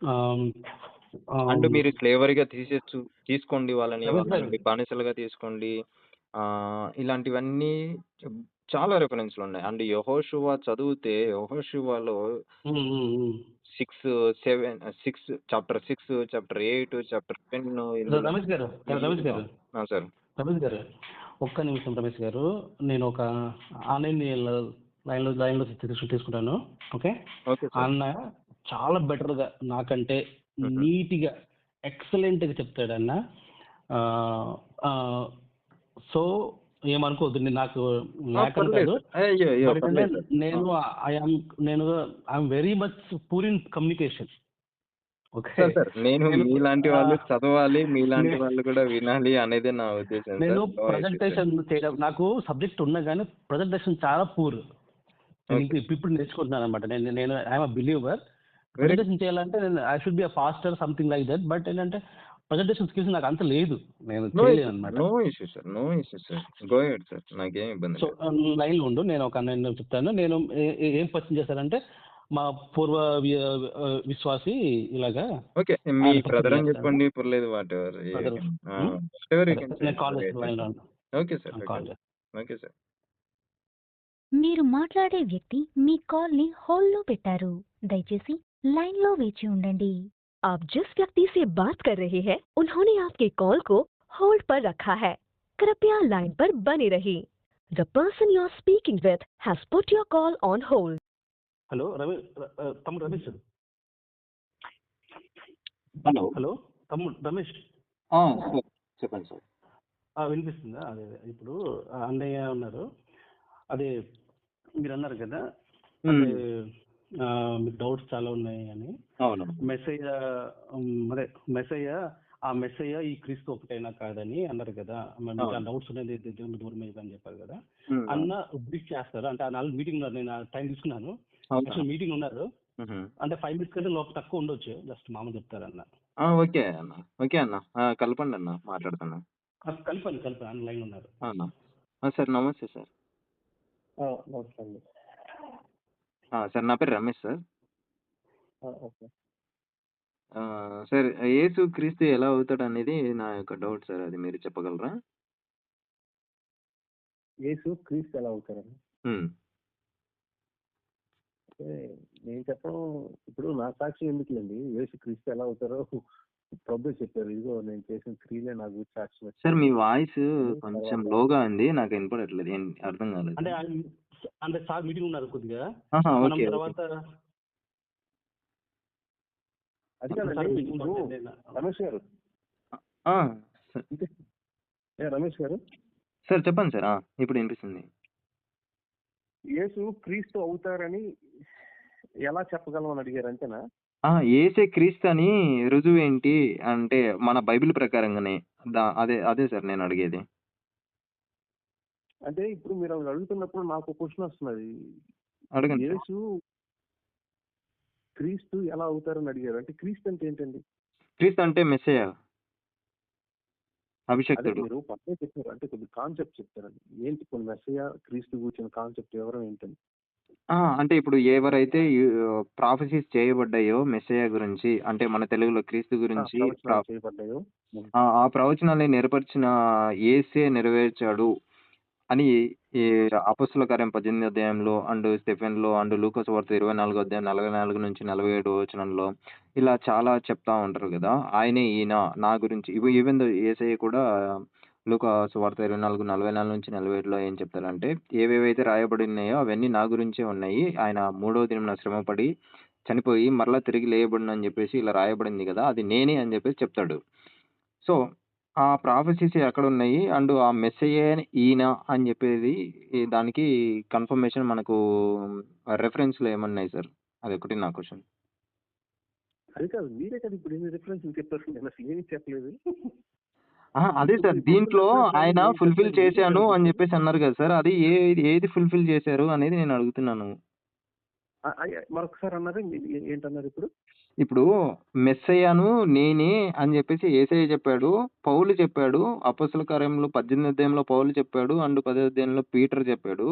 ఆహ్, అండ్ ఆహ్, మీరు స్లేవరీగా తీసుకోండి వాళ్ళని. రమేష్ గారు. వాళ్ళని బానిసలుగా తీసుకోండి. ఇలాంటివన్నీ చాలా రిఫరెన్స్‌లున్నాయి. అండ్ యెహోషువ చదివితే యెహోషువలో హ్మ్. హ్మ్. హ్మ్. 6 చాప్టర్ 6, చాప్టర్ 8, చాప్టర్ 10 ఇందులో రమేష్ గారు, రమేష్ మెయిన్‌గా గారు, ఆ! సార్. రమేష్ గారు, ఒక్క నిమిషం రమేష్ గారు. నేను ఒక ఆన్‌లైన్ లైన్‌లో తీసుకుంటాను. ఓకే. ఓకే ఆ సార్. అన్న చాలా బెటర్‌గా నాకంటే హుహు. నీట్‌గా, ఎక్సలెంట్‌గా చెప్తాడన్న. ఆహ్, ఆహ్, సో, ఏమనుకోవద్దు. నాకు లేకని పర్లేదు కాదు. సార్. అయ్యో! బట్ ఏంటంటే పర్లేదు సార్. నేను ఐ యామ్ నేను I am very much poor in communication. Okay. Sir, నేను నేను మీలాంటి వాళ్ళు ఆహ్, చదవాలి, మీలాంటి నే వాళ్ళు కూడా వినాలి అనేదే నా ఉద్దేశ్యం నేను sir. No issues sir. Presentation చేయడం నాకు సబ్జెక్ట్ ఉన్నా గానీ ప్రజెంటేషన్ చాలా పూర్. నేను ఓకే. ఇప్పుడు నేర్చుకుంటున్నాను అనమాట. నేను నేను I am a believer. Very good. Presentation చేయాలంటే నేను I should be a pastor something like that. But ఏంటంటే ప్రజెంటేషన్ స్కిల్స్ నాకు అంత లేదు. నేను నో చేయలేను ఇష్యూస్ సార్. అనమాట. No issues sir. No issues sir. Go ahead sir. నాకేం ఇబ్బంది సో లేదు. లైన్‌లో ఉండు. నేను ఒక నేను చెప్తాను. నేను ఏం పరిచయం చేశారంటే మా పూర్వ విశ్వాసి ఇలాగా ఓకే. మీ ఆయన పరిచయం బ్రదర్ అని చేస్తాను. చెప్పండి. పర్లేదు వాటెవర్. బ్రదర్. వాటెవర్ యూ సరే కెన్ సే. నేను కాల్ గో అహెడ్ చేస్తాను సార్. లైన్‌లో ఉండు. Okay sir. Okay call sir. చేస్తాను. Okay sir. మీరు మాట్లాడే వ్యక్తి మీ కాల్ని హోల్డ్లో పెట్టారు. దయచేసి लाइन लो వేచి ఉండండి. आप जिस व्यक्ति से बात कर रहे हैं उन्होंने आपके कॉल को होल्ड पर रखा है. कृपया लाइन पर बने रहिए. The person you are speaking with has put your call on hold. Hello తమ్ముడు రమేష్. హలో. హలో తమ్ముడు రమేష్. సార్ చెప్పండి సార్. వినిపిస్తుందా? అదే అదే. ఇప్పుడు అన్నయ్య ఉన్నారు. అదే మీరు అన్నారు కదా, అంటే మీకు డౌట్స్ చాలా ఉన్నాయి అని. అవును. మెస్సయ్య అదే మెస్సయ్య ఆ మెస్సయ్య ఈ క్రీస్తు ఒకటైనా కాదని అన్నారు కదా. మరి మీకు ఆ అవును. డౌట్స్ అనేది దేవుని దూరం అని చెప్పారు కదా. అవును. అన్న బ్రీఫ్ చేస్తారు. అంటే ఆ 4 మీటింగ్ ఉన్నారు. నేను టైం తీసుకున్నాను. అవునా? యాక్చువల్ మీటింగ్ ఉన్నారు. హుహు. అంటే 5 మినిట్స్ కంటే లోపు తక్కువ ఉండొచ్చు. జస్ట్ మామూలు చెప్తారన్న. ఓకే అన్న. ఓకే అన్న. కలపండి అన్న. మాట్లాడతాను. కలిపి అన్న లైన్ ఉన్నారు. అన్న. సార్ నమస్తే సార్. నమస్తే అండి. సార్ నా పేరు రమేష్ సార్. ఓకే. సార్ యేసు క్రీస్తు ఎలా అవుతాడనేది నా యొక్క డౌట్ సార్. అది మీరు చెప్పగలరా? యేసు క్రీస్తు ఎలా అవుతారని హ్మ్. అంటే నేను చెప్పడం ఇప్పుడు నా సాక్షి ఎందుకులేండి. యేసు క్రీస్తు ఎలా అవుతారో ప్రభువే చెప్పారు. ఇదిగో నేను చేసిన క్రియలే నా గురించి సాక్ష్యం సార్ మీ ఇస్తాయి వాయిస్ అని. కొంచెం తర్వాత లోగా ఉంది. నాకు వినపడట్లేదు. అర్థం కాలేదు. అంటే అంటే సార్ మీటింగ్ ఉన్నారు కొద్దిగా. ఆహా! మనం ఓకే. ఓకే. తర్వాత అది కాదండి. ఇప్పుడు రమేష్ గారు, ఆ! సార్ రమేష్ గారు, సార్ చెప్పండి సార్. ఇప్పుడు వినిపిస్తుంది. యేసు క్రీస్తు అవుతారని ఎలా చెప్పగలం అని అడిగారు అంతేనా? యేసే క్రీస్తు అని రుజువేంటి అంటే మన బైబిల్ ప్రకారంగానే. అదే అదే సార్ నేను అడిగేది. అంటే ఇప్పుడు మీరు అవి అడుగుతున్నప్పుడు నాకు ఒక క్వశ్చన్ వస్తున్నది. అడగండి సార్. యేసు క్రీస్తు ఎలా అవుతారని అడిగారు. అంటే క్రీస్తు అంటే ఏంటండి? క్రీస్తు అంటే మెస్సీయ. అదే అభిషిక్తుడు. మీరు పక్కనే చెప్పారు. అంటే కొద్ది కాన్సెప్ట్ చెప్తారండి. ఏంటి కొన్ని మెస్సయ్య క్రీస్తు కూర్చున్న కాన్సెప్ట్ వివరం ఏంటని? అంటే ఇప్పుడు ఎవరైతే ప్రాఫెసీస్ చేయబడ్డాయో మెస్సీయ గురించి అంటే మన తెలుగులో క్రీస్తు గురించి ప్రవచనాలు చేయబడ్డాయో. ఆ ప్రవచనాల్ని నెరవేర్చిన యేసే నెరవేర్చాడు అని ఈ అపొస్తలుల కార్యం 18 అధ్యాయంలో అండ్ స్టెఫెన్‌లో అండ్ లూకా సువార్త 24 అధ్యాయం 44-47 వచనంలో ఇలా చాలా చెప్తా ఉంటారు గదా! ఆయనే ఈయన నా గురించి ఈవెన్ దో యేసయ్య కూడా లూకా సువార్త 24-44-47లో ఏం చెప్తారంటే, ఏవేవైతే రాయబడి ఉన్నాయో అవన్నీ నా గురించే ఉన్నాయి. ఆయన మూడో దినమున శ్రమపడి చనిపోయి మరలా తిరిగి లేయబడునని జెప్పేసి ఇలా రాయబడింది గదా! అది నేనే అని జెప్పేసి చెప్తాడు. సో ఆ ప్రాఫెసీస్ ఎక్కడున్నాయి? అండ్ ఆ మెస్సీయే ఈయన అని జెప్పేది దానికి కన్ఫర్మేషన్ మనకు రిఫరెన్స్‌లో ఏమున్నాయి సార్? అదొకటి నా క్వెషన్. అది కాదు, మీరే కదా ఇప్పుడు ఎన్ని రిఫరెన్స్‌లు చెప్పారు. నేను అసలు ఏమీ చెప్పలేదు. అదే సార్. దీంట్లో ఆయన ఫుల్‌ఫిల్ చేశాను అని చెప్పారు. జెప్పేసి అన్నారు గదా సార్! అది ఏది ఫుల్‌ఫిల్ చేశారు అనేది నేను అడుగుతున్నాను. మరొకసారి అన్నారు. ఏంటన్నారు ఇప్పుడు? ఇప్పుడు మెస్సయ్యను నేనే అని జెప్పేసి యేసయ్య చెప్పాడు. పౌలు చెప్పాడు. అపొస్తలుల కార్యంలో 18 అధ్యాయంలో పౌలు చెప్పాడు. అండ్ 10 అధ్యాయంలో పీటర్ చెప్పాడు.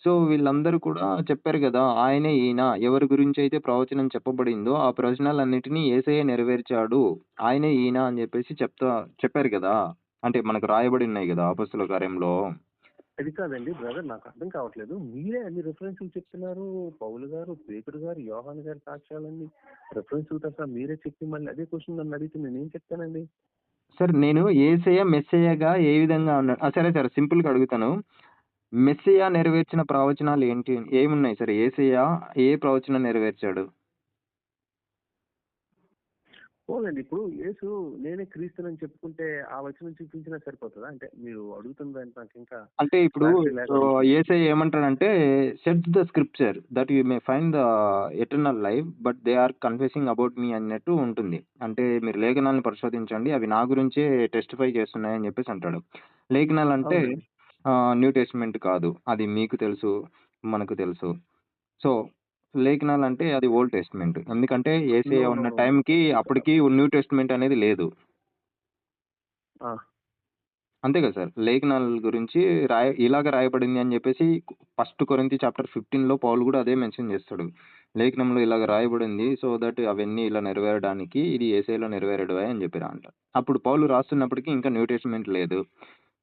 సో, వీళ్ళందరూ కూడా చెప్పారు గదా! ఆయనే ఈయన ఎవరి గురించైతే ప్రవచనం చెప్పబడిందో, ఆ ప్రవచనాలన్నిటిని యేసయ్యే నెరవేర్చాడు. ఆయనే ఈయన అని జెప్పేసి చెప్పారు గదా! అంటే మనకు రాయబడి ఉన్నాయి గదా! అపొస్తలుల కార్యంలో. అది కాదండి బ్రదర్, నాకు అర్థం కావట్లేదు. మీరే అన్ని రిఫరెన్స్‌లు చెప్తున్నారు. పౌలు గారు, పేతురు గారు, యోహాను గారి సాక్ష్యాలన్నీ రిఫరెన్స్‌లతో సహా మీరే చెప్పి మళ్ళీ అదే క్వెషన్ నన్ను అడిగితే నేనేం చెప్తానండి? సరే నేను యేసయ్య మెస్సీయగా ఏ విధంగా ఉన్నాడు సరే, సరే సింపుల్‌గా అడుగుతాను. మెస్సీయ నెరవేర్చిన ప్రవచనాలు ఏంటి? ఏమున్నాయి సరే? యేసయ్య ఏ ప్రవచనం నెరవేర్చాడు? పోదండి. ఇప్పుడు యేసు నేనే క్రీస్తునని చెప్పుకుంటే ఆ వచనం చూపించినా సరిపోతదా? అంటే మీరు అడుగుతున్న దానికి నాకు ఇంకా అంటే ఇప్పుడు క్లారిటీ లేక అడుగుతున్నాను. యేసయ్య ఏమంటాడంటే, search the scripture that you may find the eternal life but they are confessing about me అన్నట్టు ఉంటుంది. అంటే మీరు లేఖనాలను పరిశోధించండి. అవి నా గురించే టెస్టిఫై చేస్తున్నాయని చెప్పేసి అంటాడు. లేఖనాలంటే అవునండి. న్యూ టెస్టమెంట్ కాదు. అది మీకు తెలుసు, మనకు తెలుసు. సో, లేఖనాలంటే అది ఓల్డ్ టెస్టమెంట్. ఎందుకంటే నో, యేసయ్య నో, ఉన్న నో, నో. టైంకి అది కాదు. అప్పటికి న్యూ టెస్టమెంట్ అనేది లేదు. ఆ! అంతే కదా సార్. లేఖనాల గురించి ఇలాగ రాయబడింది అని జెప్పేసి ఫస్ట్ కొరింథీ చాప్టర్ 15లో పౌలు గూడా అదే మెన్షన్ చేస్తాడు. లేఖనంలో ఇలాగ రాయబడింది. సో దట్ అవన్నీ ఇలా నెరవేరడానికి ఇది యేసయ్యలో నెరవేరడమే అని చెప్పి అంటారు. అప్పుడు పౌలు రాస్తున్నప్పటికి ఇంకా న్యూ టెస్టమెంట్ లేదు.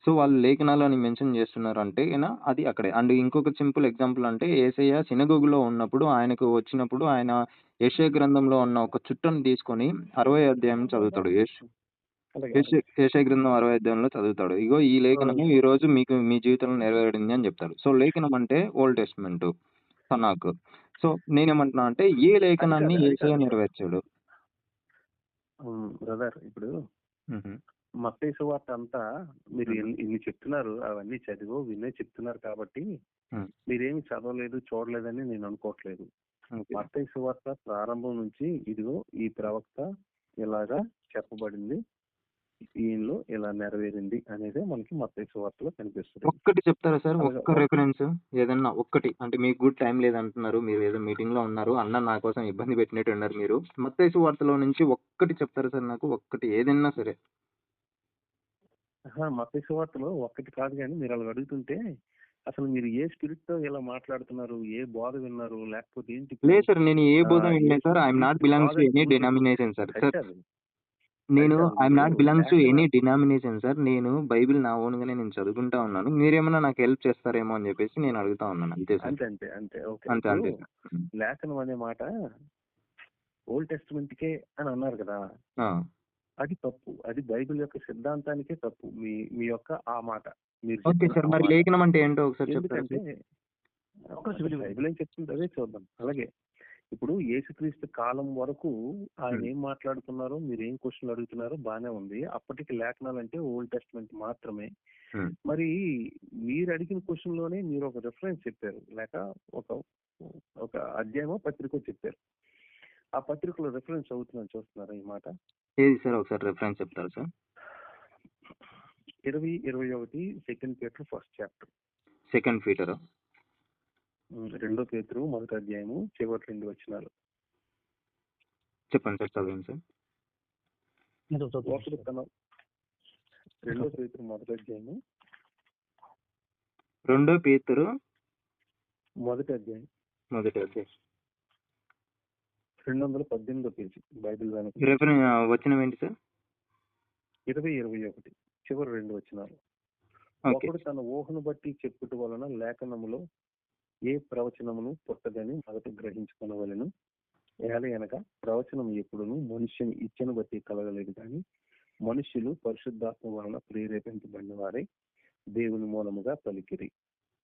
సో వాళ్ళు లేఖనాలు అని మెన్షన్ చేస్తున్నారంటే అది అక్కడే. అండ్ ఇంకొక సింపుల్ ఎగ్జాంపుల్ అంటే యేసయ్య సినగోగులో ఉన్నప్పుడు ఆయనకు వచ్చినప్పుడు ఆయన యెషయా గ్రంథంలో ఉన్న ఒక చుట్టను తీసుకొని 60 అధ్యాయం చదువుతాడు. అలాగే. యెషయా గ్రంథం 60 అధ్యాయంలో చదువుతాడు. ఇగో ఈ లేఖనము ఈ రోజు మీకు మీ జీవితంలో నెరవేరింది అని చెప్తాడు. సో లేఖనం అంటే ఓల్డ్ టెస్టమెంట్ తనాకు. సో నేనేమంటున్నా అంటే ఏ అది లేఖనాన్ని కాదు. అది యేసయ్య కాదు. నెరవేర్చాడు? బ్రదర్ ఇప్పుడు హుహు. మత్తయి సువార్త అంతా మీరు హుహు. ఇన్ని చెప్తున్నారు. అవన్నీ చదివో వినే చెప్తున్నారు కాబట్టి హ్మ్. మీరేమి చదవలేదు, చూడలేదని నేను అనుకోవట్లేదు. ఓకే. మత్తయి సువార్త ప్రారంభం నుంచి ఇదిగో ఈ ప్రవక్త ఇలాగా చెప్పబడింది. ఈయనలో ఇలా నెరవేరింది అనేదే మనకి మత్తయి సువార్తలో కనిపిస్తది. ఒక్కటి చెప్తారా సార్? అలాగా ఒక్క రిఫరెన్స్ ఏదన్నా ఒక్కటి. అంటే మీకు కూడా టైం లేదంటున్నారు. మీరు ఏదో మీటింగ్‌లో ఉన్నారు. అన్న నా కోసం ఇబ్బంది పెట్టినట్టున్నారు మీరు. మత్తయి సువార్తలో నుంచి ఒక్కటి చెప్తారా సార్ నాకు? ఒక్కటి ఏదైనా సరే. మత్తయి సువార్తలో ఒక్కటి కాదు గానీ మీరు అలాగ అడుగుతుంటే అసలు మీరు ఏ స్పిరిట్‌తో ఇలా మాట్లాడుతున్నారు? ఏ బోధ విన్నారు? లేకపోతే ఏంటి ఇప్పుడు లేదు సార్. నేను ఏ బోధ వినలేదు యేసు సార్. ఐఎమ్ నాట్ క్రీస్తు బిలాంగ్స్ టు కాదని ఎనీ ప్రూవ్ చేసి డినామినేషన్ సార్. అది సార్ కాదు. అది నేను కాదు. ఐఎమ్ ఇప్పుడు నాట్ బిలాంగ్స్ టు లేఖన ఎనీ డినామినేషన్ సార్. నేను బైబిల్ నా ఓన్‌గానే నేను చదువుకుంటా ఉన్నాను. మీరేమన్నా నాకు హెల్ప్ చేస్తారేమో అని చెప్పేసి నేను అడుగుతా ఉన్నాను. అంతే సార్. అంతే. ఓకే. అంతే ఇప్పుడు అంతే సార్. హ్మ్. లేఖనం అనే మాట ఓల్డ్ టెస్టమెంట్‌కే అని అన్నారు కదా! ఆ! అది తప్పు. అది బైబిల్ యొక్క సిద్ధాంతానికే తప్పు. మీ మీ యొక్క ఆ మాట. మీరు ఓకే చెప్పిన సార్. ఆ మరి మాట. లేఖనం అంటే ఏంటో ఒకసారి చెప్తారా ఎందుకంటే ప్లీజ్? బైబిల్ ఏం చెప్తుంది అదే చూద్దాం. అలాగే ఇప్పుడు యేసుక్రీస్తు కాలం వరకు ఆయన హ్మ్. ఏం మాట్లాడుతున్నారో, మీరు ఏం క్వెషన్‌లు అడుగుతున్నారో బానే ఉంది. అప్పటికి లేఖనాలంటే ఓల్డ్ టెస్టమెంట్ మాత్రమే. హ్మ్. మరి మీరు అడిగిన క్వెషన్‌లోనే మీరు ఒక రిఫరెన్స్ చెప్పారు. లేక ఒక ఒక అధ్యాయమో, పత్రికో చెప్పారు. ఆ పత్రికలో రిఫరెన్స్ చదువుతున్నాను చూస్తున్నారా ఈ మాట? ఏది సార్ ఒకసారి రిఫరెన్స్ చెప్తారా sir? 21 second Peter first chapter. Second పీటరా? రెండో పేతురు మొదటి అధ్యాయము చివరి 2 వచనాలు. చెప్పండి సార్. చదవండి సార్. ఒకడు తన రెండో పేతురు మొదటి అధ్యాయము రెండో పేతురు మొదటి అధ్యాయం మొదటి అధ్యాయం. 218 పేజీ బైబిల్ వెనక వచనం ఏంటి సార్? 21 చివరి 2 వచనాలు. ఓకే. ఒకడు తన ఊహను బట్టి చెప్పుట వలన లేఖనములో ఏ ప్రవచనమును పుట్టదని మొదట గ్రహించుకొనవలెను. ఏలయనగా ప్రవచనం ఎప్పుడును మనుష్యుని ఇచ్చను బట్టి కలగలేదు కానీ మనుష్యులు పరిశుద్ధాత్మ వలన ప్రేరేపించబడిన వారే దేవుని మూలముగా పలికిరి.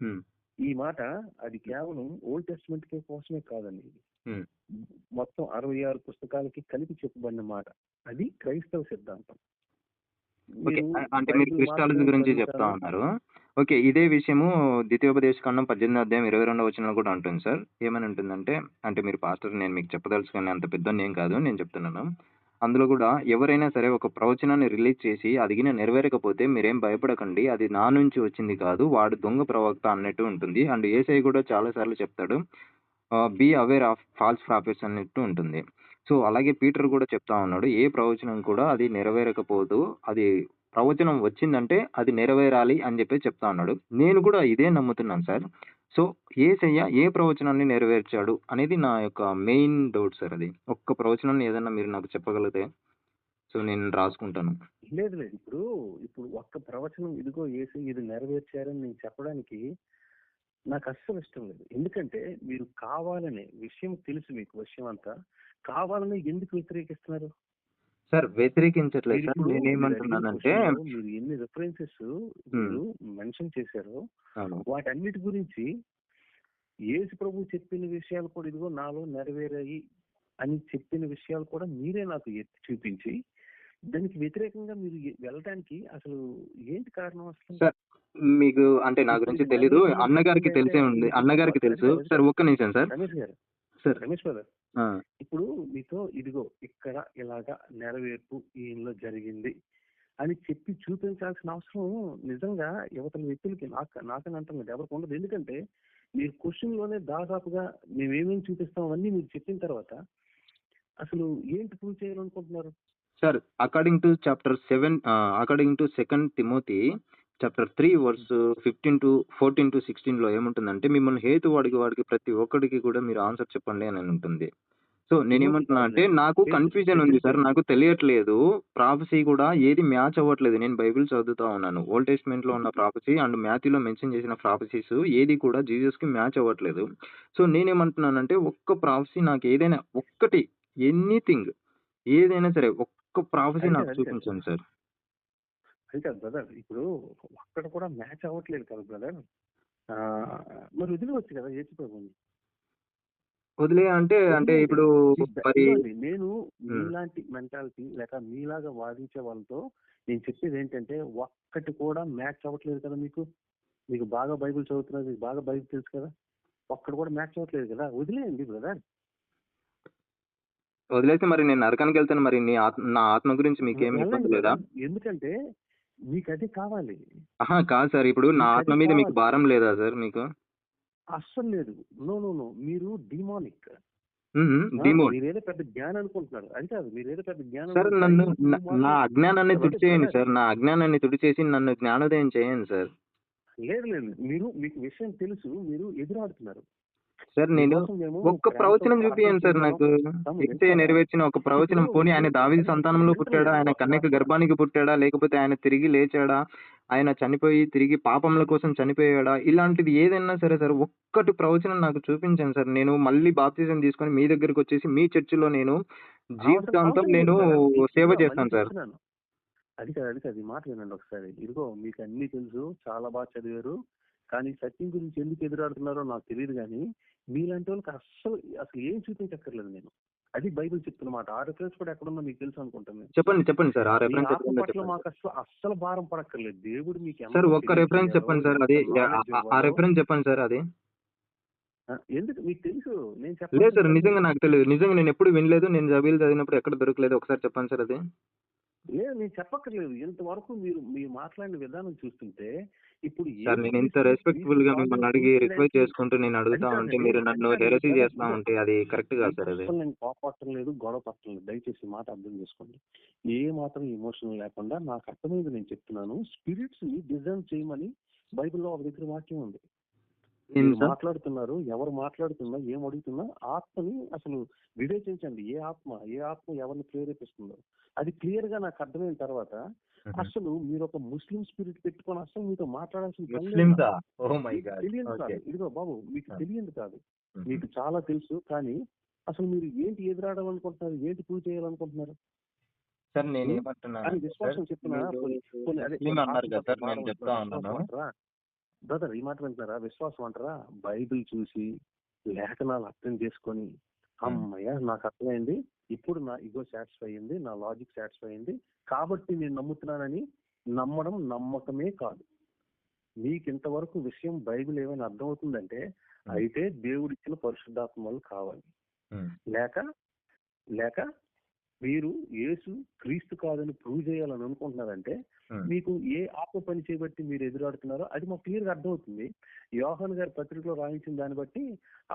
హ్మ్. ఈ మాట అది కేవలం ఓల్డ్ టెస్ట్మెంట్ కి కోసమే కాదండి. హ్మ్. మొత్తం 66 పుస్తకాలకి కలిపి చెప్పబడిన మాట. అది క్రైస్తవ సిద్ధాంతం. ఓకే. మీరు అంటే మీరు బైబిల్ క్రిస్టాలజీ మాత్రమే గురించి చెప్తా చదువుతాను. ఉన్నారు. ఓకే. ఇదే విషయము ద్వితీయోపదేశకాండం 18 అధ్యాయం 22వ వచనంలో కూడా ఉంటుంది సార్. ఏమని ఉంటుందంటే, అంటే మీరు పాస్టర్ నేను మీకు చెప్పదలుచుకునే అంత పెద్దోడినేం కాదు. నేను చెప్తున్నాను. అందులో కూడా ఎవరైనా సరే ఒక ప్రవచనాన్ని రిలీజ్ చేసి అది గిన నెరవేరకపోతే మీరేం భయపడకండి. అది నా నుంచి వచ్చింది కాదు. వాడు దొంగ ప్రవక్త అన్నట్టు ఉంటుంది. అండ్ యేసయ్య కూడా చాలా సార్లు చెప్తాడు. Be aware of false prophets అన్నట్టు ఉంటుంది. సో, అలాగే పీటర్ కూడా చెప్తా ఉన్నాడు. ఏ ప్రవచనం కూడా అది నెరవేరకపోదు. అది ప్రవచనం వచ్చిందంటే అది నెరవేరాలి అని చెప్పేసి చెప్తా ఉన్నాడు. నేను కూడా ఇదే నమ్ముతున్నాను సార్. సో యేసయ్య ఏ ప్రవచనాన్ని నెరవేర్చాడు అనేది నా యొక్క మెయిన్ డౌట్ సార్ అది. ఒక్క ప్రవచనాన్ని ఏదన్నా మీరు నాకు చెప్పగలిగితే సో నేను రాసుకుంటాను. లేదు లేదు, ఇప్పుడు ఒక్క ప్రవచనం ఇదిగో యేసయ్య ఇది నెరవేర్చారని నేను చెప్పడానికి నాకు అస్సలు ఇష్టం లేదు. ఎందుకంటే మీరు కావాలనే విషయం తెలుసు, మీకు విషయం అంతా కావాలని ఎందుకు వ్యతిరేకిస్తున్నారు? సార్ వ్యతిరేకించట్లేదు మీరు సార్. ఇప్పుడు మీరు అడిగిన నేనేమంటున్నానంటే క్వశ్చన్లో మీరు ఎన్ని రిఫరెన్సెస్ హ్మ్. మీరు మెన్షన్ చేశారో అవును. వాటన్నిటి గురించి యేసు ప్రభు చెప్పిన విషయాలు కూడా ఇదిగో నాలో నెరవేరాయి అని చెప్పిన విషయాలు కూడా మీరే నాకు ఎత్తి చూపించి దానికి వ్యతిరేకంగా మీరు వెళ్ళడానికి అసలు ఏంటి కారణం అసలు? సార్ మీకు అంటే నా ఇప్పుడు గురించి ఇది తెలీదు. నెరవేర్చడం అన్నగారికి చెప్పింది అంటే తెలిసే ఉంది. మీకు అన్నగారికి అది తెలుసు. కాదు, అది సార్ కాదు. ఒక్క నిమిషం సార్. రమేష్ గారు, సార్ రమేష్ బ్రదర్, ఆ! ఇప్పుడు మీతో ఇదిగో ఇక్కడ ఇలాగా నెరవేర్పు ఈయనలో జరిగింది అని చెప్పి చూపించాల్సిన అవసరం నిజంగా యువతల వ్యక్తులకి నాకని అంటున్నది ఎవరికి ఉండదు. ఎందుకంటే మీరు క్వశ్చన్ లోనే దాదాపుగా మేమేమేమి చూపిస్తాం అవన్నీ మీరు చెప్పిన తర్వాత అసలు ఏంటి ప్రూవ్ చేయాలనుకుంటున్నారు? Sir according to chapter 7 according to 2 Timothy chapter 3 verse 14-16 లో ఏముంటుందంటే మిమ్మల్ని హేతువు అడిగేవాడికి ప్రతి ఒక్కడికి కూడా మీరు ఆన్సర్ చెప్పండి అని ఉంటుంది. సో నేనేమంటున్నా అంటే నాకు కన్ఫ్యూజన్ ఉంది సార్. నాకు తెలియట్లేదు. ప్రాఫెసీ కూడా ఏది మ్యాచ్ అవ్వట్లేదు. నేను బైబిల్ చదువుతా ఉన్నాను. ఓల్డ్ టెస్ట్మెంట్ లో ఉన్న ప్రాఫెసీ అండ్ మాథ్యూలో మెన్షన్ చేసిన ప్రాఫెసీస్ ఏది కూడా జీసస్ కి మ్యాచ్ అవ్వట్లేదు. సో నేనేమంటున్నానంటే ఒక్క ప్రాఫెసీ నాకు ఏదైనా ఒక్కటి ఎనీథింగ్ ఏదైనా సరే ఒక్క ప్రాఫెసీ అది నాకు కాదు, అది కాదు. చూపించండి సార్. అది కాదు బ్రదర్, ఇప్పుడు అక్కడ కూడా మ్యాచ్ అవ్వట్లేదు కదా బ్రదర్. మరి వదిలివచ్చు కదా యేసు ప్రభుని. వదిలే అంటే అంటే వదిలేయండి. ఇప్పుడు మరి ఇదిగోండి, నేను ఉమ్, మీలాంటి మెంటాలిటీ లేక మీలాగా వాదించే వాళ్ళతో నేను చెప్పేది ఏంటంటే ఒక్కటి కూడా మ్యాచ్ అవ్వట్లేదు కదా మీకు. మీకు బాగా బైబిల్ చదువుతున్నారు, మీకు బాగా బైబిల్ తెలుసు కదా. ఒక్కటి కూడా మ్యాచ్ అవ్వట్లేదు కదా, వదిలేయండి బ్రదర్. వదిలేసి మరి నేను నరకానికి వెళ్తాను. మరి నా ఆత్మ గురించి మీకేం వెళ్ళండి ఇబ్బంది లేదా? బ్రదర్, ఎందుకంటే మీకు అది కావాలి. ఆహా కాదు సార్. ఇప్పుడు నా మీకు ఆత్మ అది మీద మీకు కావాలి. భారం లేదా సార్ మీకు? అస్సలు లేదు. నో నో నో, మీరు డిమానిక్. డిమోన్ మీరేదో పెద్ద జ్ఞానం అనుకుంటున్నారు. అది కాదు, మీరేదో పెద్ద జ్ఞానం సార్. నన్ను నా అజ్ఞానాన్ని బ్రదర్, తుడిచేయండి సార్. నా అజ్ఞానాన్ని తుడిచేసి నన్ను జ్ఞానోదయం చేయండి సార్. లేదు లేదు, మీకు విషయం తెలుసు, మీరు ఎదురాడుతున్నారు. సార్ నేను మీకోసం మేము ఒక్క ప్రేమతో ప్రవచనం ప్రార్థన చూపియండి సార్ చేశాం. నాకు. తమ్ముడు యేసయ్య వింటారా? నెరవేర్చిన ఒక ప్రవచనం. ఇప్పుడు పోనీ ఆయన దావీదు సంతానంలో పుట్టాడా, ఆయన కన్యక వింటలేదు. గర్భానికి పుట్టాడా, లేకపోతే ఆయన తిరిగి లేచాడా, ఆయన చనిపోయి తిరిగి పాపముల కోసం చనిపోయాడా, ఇలాంటిది ఏదైనా సరే సార్ ఒక్కటి ప్రవచనం నాకు చూపించండి సార్. నేను మళ్ళీ బాప్తిజం తీసుకొని మీ దగ్గరికి వచ్చేసి మీ చర్చిలో నేను జీవితాంతం నేను సేవ చేస్తాను సార్. అది కాదు, అది కాదు, ఈ మాట వినండి ఒకసారి. ఇదిగో మీకు అన్ని తెలుసు, చాలా బాగా చదివారు, కానీ సత్యం గురించి ఎందుకు ఎదురాడుతున్నారో నాకు తెలియదు. కానీ మీలాంటి వాళ్ళకి అసలు ఏం చూపించక్కర్లేదు నేను. అది బైబిల్ చెప్తున్న మాట. ఆ రిఫరెన్స్ కూడా ఎక్కడుందో మీకు తెలుసు అనుకుంటాను. చెప్పండి సార్. ఆ మీ రెఫరెన్స్ ఆత్మ పట్ల మాకు అస్సలు భారం పడక్కర్లేదు. దేవుడు మీకు సార్ ఎంత ఒక్క రెఫరెన్స్ చెప్పండి సార్. అది ఆ రెఫరెన్స్ చెప్పండి సార్. అది ఎందుకు మీకు తెలుసు, నేను లేదు సార్. చెప్పాను. నిజంగా నాకు తెలియదు. నిజంగా నేను ఎప్పుడు వినలేదు. నేను జబీలు చదివినప్పుడు ఎక్కడ దొరకలేదు. ఒకసారి చెప్పండి సార్. అది లేదు, నేను చెప్పక్కర్లేదు. ఇంతవరకు మీరు మాట్లాడిన విధానం చూస్తుంటే ఇప్పుడు సార్ నేను ఇంత రెస్పెక్ట్ఫుల్ గా మిమ్మల్ని అడిగి రిక్వెస్ట్ చేసుకుంటూ నేను అడుగుతా ఉంటే మీరు నన్ను హెరసీ చేస్తా ఉంటే అది కరెక్ట్ కాదు సార్. అది నేను కోపట్టం లేదు, గొడవ పట్టం లేదు. దయచేసి ఈ మాట అర్థం చేసుకోండి. ఏ మాత్రం ఎమోషన్ లేకుండా నాకు అర్థమైంది నేను చెప్తున్నాను. స్పిరిట్స్ ని డిజైన్ చేయమని బైబిల్లో ఒక దగ్గర వాక్యం ఉంది. మీరు మాట్లాడుతున్నారు, ఎవరు మాట్లాడుతున్నా, ఏం అడుగుతున్నా ఆత్మని అసలు వివేచించండి. ఏ ఆత్మ ఎవరిని ప్రేరేపిస్తుందో అది క్లియర్ గా నాకు అర్థమైన తర్వాత అసలు మీరు ఒక ముస్లిం స్పిరిట్ పెట్టుకొని అసలు మీతో మాట్లాడాల్సిన తెలియదు కాదు. ఇదిగో బాబు, మీకు తెలియదు కాదు, మీకు చాలా తెలుసు. కానీ అసలు మీరు ఏంటి ఎదురాడాలనుకుంటున్నారు, ఏంటి ప్రూవ్ చేయాలనుకుంటున్నారు? సార్ నేను ఏమంటున్నాను విశ్వాసం చెప్తున్నా బ్రదర్, ఈ మాట వింటున్నారా? విశ్వాసం అంటారా? బైబిల్ చూసి లేఖనాలు అర్థం చేసుకొని అమ్మయ్య నాకు అర్థమైంది, ఇప్పుడు నా ఇగో సాటిస్ఫై అయింది, నా లాజిక్ సాటిస్ఫై అయింది కాబట్టి నేను నమ్ముతున్నానని నమ్మడం నమ్మకమే కాదు. మీకు ఇంతవరకు విషయం బైబిల్ ఏమైనా అర్థమవుతుందంటే అయితే దేవుడిచ్చిన పరిశుద్ధాత్మలు కావాలి, లేక మీరు యేసు క్రీస్తు కాదని ప్రూవ్ చేయాలని అనుకుంటున్నారంటే మీకు ఏ ఆత్మ పని చేయబట్టి మీరు ఎదురాడుతున్నారో అది మాకు క్లియర్ గా అర్థమవుతుంది. యోహాను గారి పత్రికలో రాయించిన దాన్ని బట్టి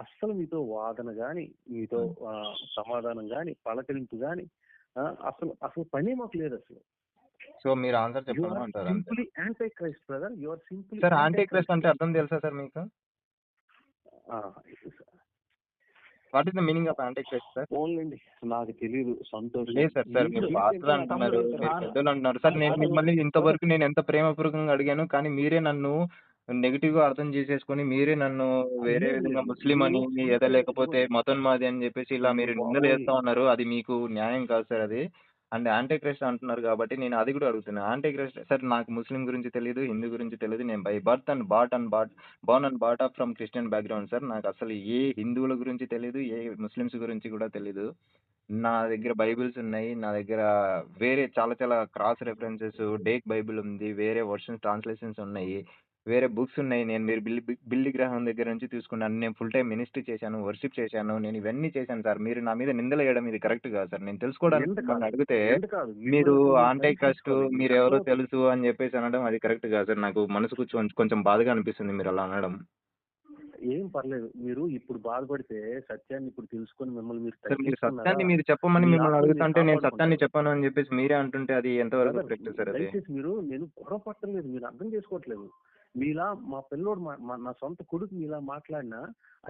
అస్సలు మీతో వాదన గాని, మీతో సమాధానం గాని, పలకరింపు గాని అసలు పనే మాకు లేదు అసలు. సో మీరు ఆన్సర్ చెప్పమంటారు. Simply antichrist brother. You are simply sir antichrist అంటే అర్థం తెలుసా సార్ మీకు? What is the meaning of antichrist sir? ఓన్లేండి, నాకు తెలియదు. సంతోషం. లేదు సార్ మీరు పాస్టర్ అంటున్నారు, మీరు పెద్దలు అంటున్నారు సార్. నేను మిమ్మల్ని ఇంతవరకు నేను ఎంత ప్రేమపూర్వకంగా అడిగాను, కానీ మీరే నన్ను నెగిటివ్ గా అర్థం చేసేసుకొని మీరే నన్ను వేరే లేదు విధంగా లేదు, ముస్లిం అని ఏదో లేకపోతే ఇదిగోండి. మతం మాది అని చెప్పేసి ఇలా అయ్యో మీరు నిందలు బాబోయ్! వేస్తా ఉన్నారు. అది మీకు న్యాయం కాదు సార్ అది. అండ్ యాంటీ క్రైస్ట్ అంటున్నారు కాబట్టి నేను అది కూడా అడుగుతున్నాను. యాంటీ క్రైస్ట్ సార్, నాకు ముస్లిం గురించి తెలియదు, హిందూ గురించి తెలియదు. నేను by birth and born and brought up from Christian background sir. నాకు అసలు ఏ హిందువుల గురించి తెలియదు, ఏ ముస్లిమ్స్ గురించి కూడా తెలియదు. నా దగ్గర బైబిల్స్ ఉన్నాయి. నా దగ్గర వేరే చాలా చాలా క్రాస్ రెఫరెన్సెస్, డేక్ బైబిల్ ఉంది. వేరే వర్షన్స్ ట్రాన్స్లేషన్స్ ఉన్నాయి. వేరే బుక్స్ ఉన్నాయి. నేను మీరు బిల్లి గ్రహం దగ్గర నుంచి తీసుకున్నాను. నేను ఫుల్ టైం మినిస్ట్రీ చేశాను, వర్షిప్ చేశాను. నేను ఇవన్నీ చేశాను సార్. మీరు నా మీద నిందలు వేయడం ఇది కరెక్ట్ కాదు సార్. నేను తెలుసుకోవడానికి ఎంత మిమ్మల్ని కాదు, అడిగితే ఎంత కాదు, మీరు మిమ్మల్ని మీరు ఆంటీ క్రైస్ట్, పరీక్షించుకోవాలి. మీకు మీరు ఎవరో అర్థమవుతుంది. తెలుసు అని చెప్పేసి అనడం అది కరెక్ట్ కాదు సార్. నాకు మనసుకు కొంచెం బాధగా అనిపిస్తుంది మీరు అలా అనడం. ఏం పర్లేదు, మీరు ఇప్పుడు బాధపడితే సత్యాన్ని ఇప్పుడు తెలుసుకొని మిమ్మల్ని మీరు సార్ మీరు తగ్గించుకున్నారా? సత్యాన్ని మీరు చెప్పమని మీ మిమ్మల్ని ఆత్మని మీరు అడుగుతుంటే నేను సత్యాన్ని కాపాడుకుంటారు. చెప్పాను అని చెప్పేసి మీరే అంటుంటే అది ఎంతవరకు బ్రదర్, కరెక్ట్ సార్ అది? దయచేసి మీరు, నేను గొడవ పట్టలేదు, మీరు అర్థం చేసుకోవట్లేదు. మీలా మా పిల్లోడు నా సొంత కొడుకు మీలా మాట్లాడినా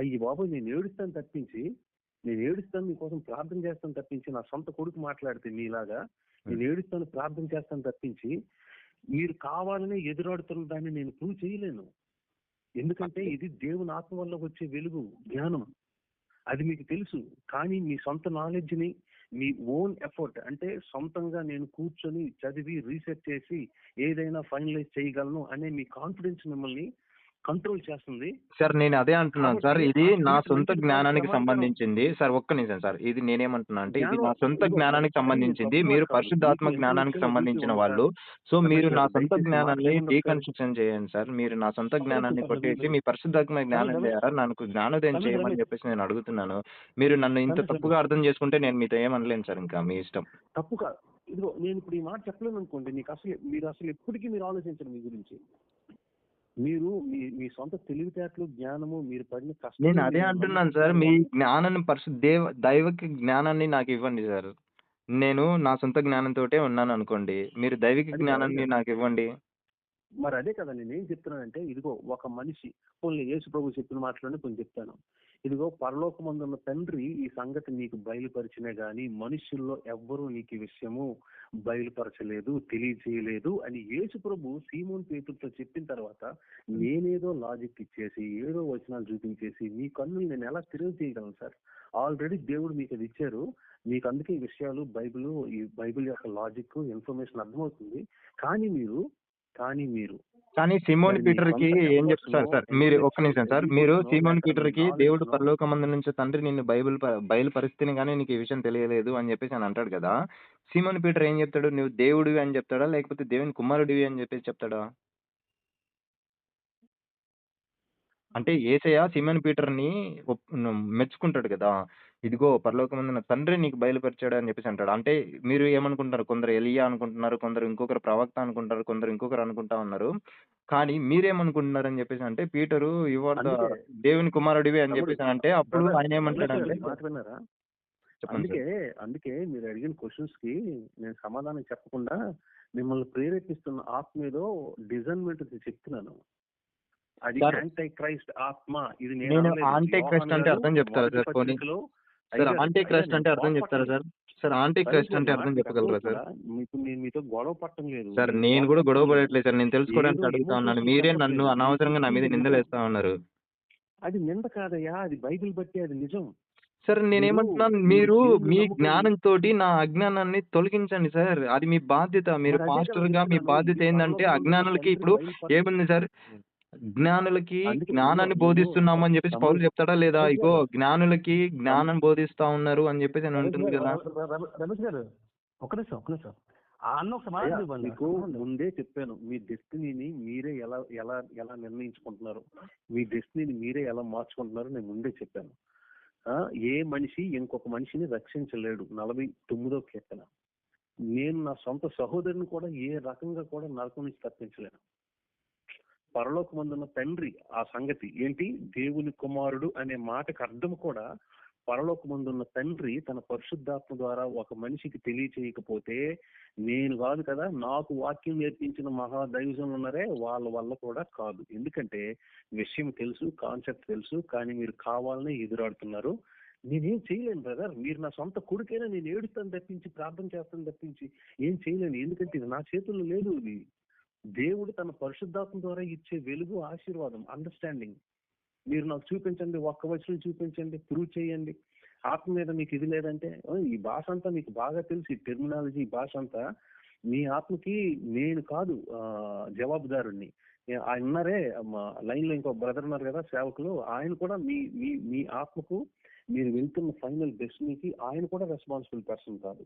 అయ్యి బాబు నేను ఏడుస్తాను తప్పించి, నేను ఏడుస్తాను మీకోసం ప్రార్థన చేస్తాను తప్పించి, నా సొంత కొడుకు మాట్లాడితే మీలాగా నేను ఏడుస్తాను ప్రార్థన చేస్తాను తప్పించి, మీరు కావాలనే ఎదురాడుతున్న దాన్ని నేను ప్రూవ్ చేయలేను. ఎందుకంటే ఇది దేవుని ఆత్మ వల్ల వచ్చే వెలుగు, జ్ఞానం, అది మీకు తెలుసు. కానీ మీ సొంత నాలెడ్జ్ ని, మీ ఓన్ ఎఫర్ట్, అంటే సొంతంగా నేను కూర్చొని చదివి రీసెర్చ్ చేసి ఏదైనా ఫైనలైజ్ చేయగలను అనే మీ కాన్ఫిడెన్స్ మిమ్మల్ని కంట్రోల్ చేస్తుంది. సార్ నేను అదే అంటున్నాను సార్. కాబట్టి ఇది ఆ నా స్పిరిట్ సొంత మంచిది కాదు, జ్ఞానానికి ప్రమాదకరం. సంబంధించింది సార్. ఒక్క నిమిషం సార్. ఇది నేనేమంటున్నా అంటే ఇది జ్ఞానం నా సొంత ఇదిగో జ్ఞానానికి టైం సంబంధించింది. తప్పు మాట మీరు కాదు, పరిశుద్ధాత్మ మీకు జ్ఞానానికి ఇన్ఫర్మేషన్ సంబంధించిన ఉంది వాళ్ళు. సో రమేష్ మీరు నా గారు, సొంత దయచేసి జ్ఞానాన్ని మాట్లాడమని ఒకసారి. డీకన్స్ట్రక్షన్ చేయండి సార్. మీరు నా సొంత ఒక్క నిమిషం జ్ఞానాన్ని సార్, కొట్టేసి మీ పరిశుద్ధాత్మ జ్ఞానం రమేష్ ద్వారా నాకు జ్ఞానోదయం రమేష్ చేయమని రమేష్ చెప్పేసి నేను అడుగుతున్నాను. మీరు నన్ను ఇంత రమేష్ తప్పుగా అర్థం చేసుకుంటే నేను మీతో ఏమనలేను సార్. ఇంకా మీ ఇష్టం. తప్పు కాదు. ఇదిగో నేను ఇప్పుడు ఈ మాట చెప్పలేను అనుకోండి, మీరు అసలు ఎప్పటికీ మీరు ఆలోచించరు మీ గురించి. మీరు మీ సొంత తెలివితేటలు, జ్ఞానము, మీరు పడిన కష్టం. నేను అదే అంటున్నాను సార్. మీ జ్ఞానాన్ని దైవిక జ్ఞానాన్ని నాకు ఇవ్వండి సార్. నేను నా సొంత జ్ఞానంతోటే ఉన్నాను అనుకోండి. మీరు దైవిక జ్ఞానాన్ని నాకు ఇవ్వండి. మరి అదే కదా నేను ఏం చెప్తున్నానంటే, ఇదిగో ఒక మనిషి, పోనీ యేసు ప్రభు చెప్పిన మాటలోనే కొంచెం చెప్తాను. ఇదిగో పరలోకమందున్న తండ్రి ఈ సంగతి నీకు బయలుపరిచినే గాని మనుషుల్లో ఎవ్వరూ నీకు ఈ విషయము బయలుపరచలేదు, తెలియజేయలేదు అని యేసు ప్రభు సీమోన్ పేతురుతో చెప్పిన తర్వాత నేనేదో లాజిక్ ఇచ్చేసి ఏదో వచనాలు చూపించేసి మీ కన్నులు నేను ఎలా తిరుగు చేయగలను సార్? ఆల్రెడీ దేవుడు మీకు అది ఇచ్చారు. మీకు అందుకే ఈ విషయాలు ఈ బైబిల్ యొక్క లాజిక్, ఇన్ఫర్మేషన్ అర్థమవుతుంది. కానీ సిమోన్ మరి మీ పీటర్‌కి సొంత ఏం చెప్తారు సార్? మీరు ఒక్క నిమిషం సార్. మీరు సిమోన్ పీటర్‌కి దేవుడు పరలోకమందు నుంచి తండ్రి నిన్ను బయలుపరిస్తేనే గాని నీకు ఈ విషయం తెలియలేదు అని చెప్పేసి అని అంటాడు కదా! సిమోన్ పీటర్ ఏం చెప్తాడు? నువ్వు దేవుడివి అని చెప్తాడా? లేకపోతే దేవుని కుమారుడివి అని చెప్పేసి చెప్తాడా? అంటే యేసయ్య సీమోన్ పీటర్‌ని మెచ్చుకుంటాడు కదా! ఇదిగో పరలోకమందున్న తండ్రి నీకు బయలుపరిచాడు అని చెప్పేసి అంటాడు. అంటే మీరు ఏమనుకుంటున్నారు? కొందరు ఎలీయా అనుకుంటున్నారు, కొందరు ఇంకొకరు ప్రవక్త అనుకుంటారు, కొందరు ఇంకొకరు అనుకుంటా ఉన్నారు. కానీ మీరేమనుకుంటున్నారని చెప్పేసి అంటే పీటరు యు ఆర్ ద అందుకే దేవుని కుమారుడివి అని తమ్ముడు, చెప్పేసి అంటే అప్పుడు బ్రదర్, ఆయన ఏమంటాడంటే రమేష్ గారు, మాట విన్నారా? చెప్పండి సార్. అందుకే మీరు అడిగిన క్వశ్చన్స్ కి నేను సమాధానం చెప్పకుండా మిమ్మల్ని ప్రేరేపిస్తున్న ఆత్మ ఏదో డిజైన్మెంట్ చెప్తున్నాను. అది సార్, యాంటీ క్రైస్ట్ ఆత్మ. ఇది నేను అనలేదు. యాంటీ క్రైస్ట్ యోహాను అంటే గారు అర్థం చెప్తారా మొదటి సార్ పోనీ? పత్రికలో సార్ యాంటీ క్రైస్ట్ నేను అంటే అర్థం గొడవ చెప్తారా పట్టలేదు. Sir? Sir anti Ramesh Christ గారు, అంటే ఈ అర్థం మాట చెప్పగలరా సార్? మీకు నేను మీతో గొడవ పట్టం లేదు. సార్ నేను కూడా గొడవ పడట్లేదు సార్. నేను తెలుసుకోవడానికి ఏదో అడుగుతా ఉన్నాను. ఎమోషన్స్ మీరే చెప్పట్లేదు. నన్ను అనవసరంగా నా మీద మీకు నిందలేస్తా ఉన్నారు. అది నింద కాదయ్యా, అది బైబిల్ బట్టి అది నిజం. సార్ నేనేమంటున్నాను, మీరు మీరు దేవుని మీ నమ్ముకొని జ్ఞానంతోటి నా అజ్ఞానాన్ని తొలగించండి సార్. అది మీ బాధ్యత. మీరు మరి అదే కదా పాస్టర్‌గా మీ చెప్తున్నాను. బాధ్యత ఇది ఏందంటే పరలోకమందున్న అజ్ఞానులకి తండ్రి ఇప్పుడు బయలుపరిచిన ఏముంది సార్? జ్ఞానులకి అందుకే జ్ఞానాన్ని నేను బోధిస్తున్నాము అని చెప్పేసి తమ్ముడు, పౌలు చెప్తాడా లేదా? రమేష్ ఇగో గారు, జ్ఞానులకి జ్ఞానం బోధిస్తా ఉన్నారు అని చెప్పేసి అని ఉంటుంది కదా! రమేష్ గారు, ఒక్క నిమిషం ఆ అన్న ఒక మాట అయ్యా, ఇవ్వండి. మీకు ముందే చెప్పాను, మీ డెస్టినీని మీరే ఎలా ఎలా ఎలా నిర్ణయించుకుంటున్నారు, మీ డెస్టినీని మీరే ఎలా మార్చుకుంటున్నారో నేను ముందే చెప్పాను. ఏ మనిషి ఇంకొక మనిషిని రక్షించలేడు. 49వ కీర్తన. నేను నా సొంత సహోదరుని కూడా ఏ రకంగా కూడా నరకం నుంచి తప్పించలేను. పరలోకమందున్న తండ్రి, ఆ సంగతి ఏంటి, దేవుని కుమారుడు అనే మాటకు అర్థం కూడా పరలోకమందున్న తండ్రి తన పరిశుద్ధాత్మ ద్వారా ఒక మనిషికి తెలియచేయకపోతే నేను కాదు కదా, నాకు వాక్యం నేర్పించిన మహా దైవజనులు ఉన్నారే వాళ్ళ వల్ల కూడా కాదు. ఎందుకంటే విషయం తెలుసు, కాన్సెప్ట్ తెలుసు, కానీ మీరు కావాలనే ఎదురాడుతున్నారు. నేనేం చేయలేను బ్రదర్, మీరు నా సొంత కొడుకైనా నేను ఏడుస్తాను తప్పించి, ప్రార్థన చేస్తాను తప్పించి ఏం చేయలేను. ఎందుకంటే ఇది నా చేతుల్లో లేదు. ఇది దేవుడు తన పరిశుద్ధాత్మ ద్వారా ఇచ్చే వెలుగు, ఆశీర్వాదం, అండర్స్టాండింగ్. మీరు నాకు చూపించండి, ఒక్క వచనం చూపించండి, ప్రూవ్ చేయండి. ఆత్మ మీద మీకు ఇది లేదంటే ఈ భాష అంతా మీకు బాగా తెలుసు, ఈ టెర్మినాలజీ, ఈ భాష అంతా మీ ఆత్మకి నేను కాదు జవాబుదారుణ్ణి. ఆయన ఉన్నారే లైన్ లో ఇంకో బ్రదర్ ఉన్నారు కదా సేవకులు, ఆయన కూడా మీ మీ మీ ఆత్మకు మీరు వెళ్తున్న ఫైనల్ డెస్టినీకి ఆయన కూడా రెస్పాన్సిబుల్ పర్సన్ కాదు.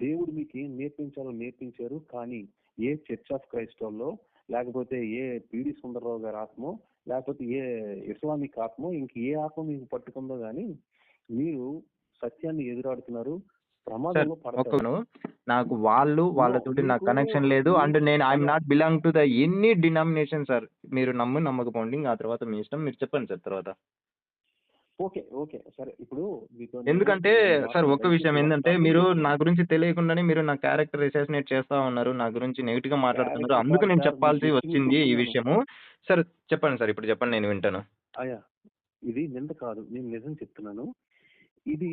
దేవుడు మీకు ఏం నేర్పించాలో నేర్పించారు, కానీ ఏ చర్చ్ ఆఫ్ క్రైస్టల్లో, లేకపోతే ఏ పిడి సుందరరావు గారి ఆత్మో, లేకపోతే ఏ ఇస్లామిక్ ఆత్మో, ఇంక ఏ ఆత్మ మీకు పట్టుకుందో గానీ మీరు సత్యాన్ని ఎదురాడుతున్నారు, సార్ ప్రమాదంలో పడతారు. ఒక్కను నాకు వాళ్ళతోటి నాకు మీకు కనెక్షన్ లేదు. అండ్ నేను ఐఎమ్ అదే not belong to the any denomination sir. మీరు నమ్మకపోండి. ఆ తర్వాత మీ ఇష్టం. మీరు చెప్పండి సార్ తర్వాత. ఓకే ఓకే సరే. ఇప్పుడు మీతో ఎందుకంటే సార్ ఒక్క విషయం ఏంటంటే మీరు నా గురించి తెలియకుండానే మీరు నా క్యారెక్టర్ అసాసినేట్ చేస్తా ఉన్నారు. నా గురించి నెగిటివ్ గా మాట్లాడుతున్నారు. క్యారెక్టర్ అందుకు కాదు నేను సార్, మీ చెప్పాల్సి దృష్టి మీకు వచ్చింది ఈ చెప్తున్నాను. విషయము. సార్ చెప్పండి సార్, ఇప్పుడు చెప్పండి, నేను వింటాను. అయ్యా ఇది నింద కాదు, నేను నిజం చెప్తున్నాను. ఇది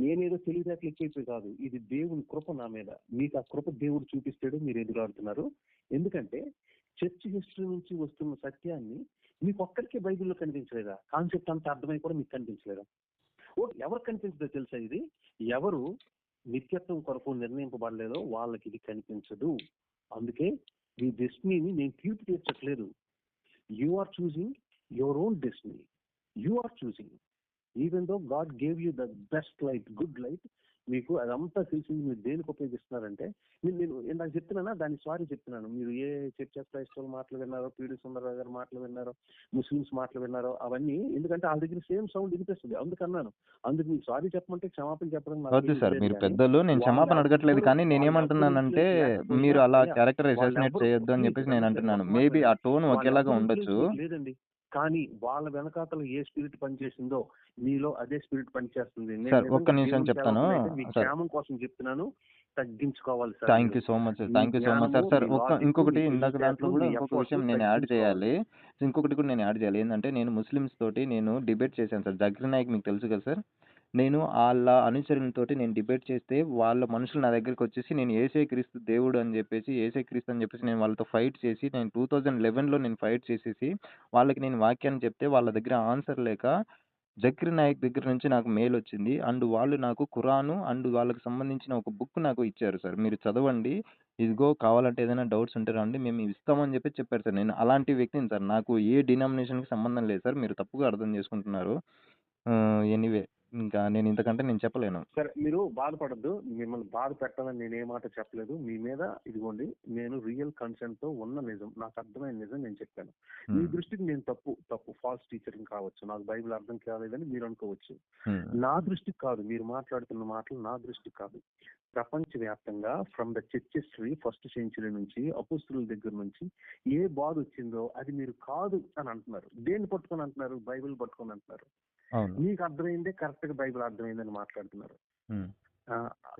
నేనేదో తెలివితేటలు ఎక్కువైపోయి కాదు, ఇది దేవుని కృప నా మీద. మీకు ఆ కృప దేవుడు చూపిస్తాడు, మీరు ఎదురాడుతున్నారు. ఎందుకంటే చర్చ్ హిస్టరీ నుంచి వస్తున్న సత్యాన్ని మీకు ఒక్కరికే బైబిల్లో కనిపించలేదా? కాన్సెప్ట్ అంతా అర్థమై కూడా మీకు కనిపించలేదా? ఎవరు కనిపించదో తెలుసా? ఇది ఎవరు నిత్యత్వం కొరకు నిర్ణయింపబడలేదో వాళ్ళకి ఇది కనిపించదు. అందుకే ఈ డెస్టినీని నేను తీర్పు తీర్చట్లేదు. You are choosing your own destiny. You are choosing. Even though God gave you the best light, good light, మీకు అదంతా తెలిసింది. మీరు దేనికి ఉపయోగిస్తున్నారంటే నేను ఇందాక చెప్తున్నానా, దాన్ని సారీ చెప్తున్నాను. మీరు ఏ చర్చ్ ఆఫ్ క్రైస్ట్ మాటలు విన్నారో, పిడి సుందరరావు గారి మాటలు విన్నారో, ముస్లిమ్స్ మాటలు విన్నారో, అవన్నీ ఎందుకంటే వాళ్ళ దగ్గర సేమ్ సౌండ్ వినిపిస్తుంది, అందుకన్నాను. అందుకు మీకు సారీ చెప్పమంటే క్షమాపణ చెప్పడం వద్దు సార్, మీరు పెద్దలు, నేను క్షమాపణ అడగట్లేదు. కానీ నేనేమంటున్నానంటే మీరు అలా క్యారెక్టర్ అసాసినేట్ చేయొద్దు అని చెప్పేసి నేను అంటున్నాను. మేబీ ఆ టోన్ ఒకేలాగా ఉండొచ్చు. లేదండి, కానీ వాళ్ళ వెనకాతల ఏ స్పిరిట్ పనిచేసిందో మీలో అదే స్పిరిట్ పనిచేస్తుంది. సార్ ఒక్క నిమిషం చెప్తాను మీ సార్. క్షేమం కోసం చెప్తున్నాను, తగ్గించుకోవాలి sir. Thank you so much sir, thank you so much sir. Sir ఇంకొకటి ఇందాక దాంట్లో కూడా ఇంకొక విషయం నేను యాడ్ చేయాలి. ఇంకొకటి కూడా నేను యాడ్ చేయాలి. ఏంటంటే నేను ముస్లిమ్స్ తోటి నేను డిబేట్ చేశాను సార్. జకీర్ నాయక్ మీకు తెలుసు కదా సార్. నేను వాళ్ళ అనుచరులతోటి నేను డిబేట్ చేస్తే వాళ్ళ మనుషులు నా దగ్గరికి వచ్చేసి నేను యేసే క్రీస్తు దేవుడు అని చెప్పేసి, యేసే క్రీస్తు అని చెప్పేసి నేను వాళ్ళతో ఫైట్ చేసి, నేను 2011లో నేను ఫైట్ చేసేసి వాళ్ళకి నేను వాక్యాన్ని చెప్తే వాళ్ళ దగ్గర ఆన్సర్ లేక జకీర్ నాయక్ దగ్గర నుంచి నాకు మెయిల్ వచ్చింది. అండ్ వాళ్ళు నాకు ఖురాను అండ్ వాళ్ళకి సంబంధించిన ఒక బుక్ నాకు ఇచ్చారు సార్. మీరు చదవండి, ఇదిగో కావాలంటే ఏదైనా డౌట్స్ ఉంటే రండి, మేము ఇస్తామని చెప్పి చెప్పారు సార్. నేను అలాంటి వ్యక్తిని సార్. నాకు ఏ డినామినేషన్‌కి సంబంధం లేదు సార్. మీరు తప్పుగా అర్థం చేసుకుంటున్నారు. ఎనీవే ఇంకా నేను ఇంతకంటే నేను చెప్పలేను. సరే, మీరు బాధపడద్దు. మిమ్మల్ని బాధ పెట్టాలని నేను ఏ మాట చెప్పలేదు. మీ మీద ఇదిగోండి, నేను రియల్ కన్సెంట్ తో ఉన్న నిజం, నాకు అర్థమైన నిజం నేను చెప్పాను. మీ దృష్టికి నేను తప్పు ఫాల్స్ టీచరింగ్ కావచ్చు, నాకు బైబిల్ అర్థం కాలేదని మీరు అనుకోవచ్చు. నా దృష్టికి కాదు, మీరు మాట్లాడుతున్న మాటలు నా దృష్టికి కాదు. ప్రపంచవ్యాప్తంగా from the church history first century నుంచి అపోస్తుల దగ్గర నుంచి ఏ బాధ వచ్చిందో అది మీరు కాదు అని అంటున్నారు. దేన్ని పట్టుకొని అంటున్నారు? బైబిల్ పట్టుకొని అంటున్నారు. మీకు అర్థమైందే కరెక్ట్ గా బైబిల్ అర్థమైందని మాట్లాడుతున్నారు.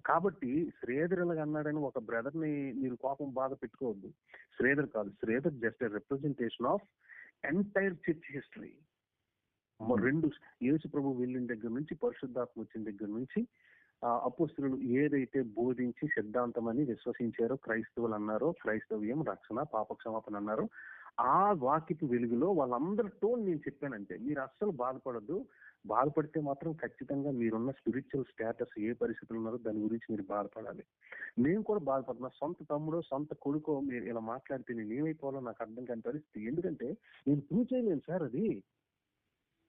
కాబట్టి శ్రీధర్ ఇలాగ అన్నాడని ఒక బ్రదర్ ని మీరు కోపం బాగా పెట్టుకోవద్దు. శ్రీధర్ కాదు, Sridhar just representation of entire church history. రెండు యేసు ప్రభు వెళ్ళిన దగ్గర నుంచి, పరిశుద్ధాత్మ వచ్చిన దగ్గర నుంచి, అపోస్తులు ఏదైతే బోధించి సిద్ధాంతం అని విశ్వసించారో, క్రైస్తవులు అన్నారో, క్రైస్తవ్యం, రక్షణ, పాపక్షమాపణ అన్నారో, ఆ వాక్యపు వెలుగులో వాళ్ళందరి టోన్ నేను చెప్పానంటే మీరు అస్సలు బాధపడద్దు. బాధపడితే మాత్రం ఖచ్చితంగా మీరున్న స్పిరిచువల్ స్టేటస్ ఏ పరిస్థితులు ఉన్నారో దాని గురించి మీరు బాధపడాలి. నేను కూడా బాధపడుతున్నా. సొంత తమ్ముడో సొంత కొడుకో మీరు ఇలా మాట్లాడితే నేను ఏమైపోవాలో నాకు అర్థం కాని పరిస్థితి. ఎందుకంటే నేను ప్రూవ్ చేయలేను సార్ అది.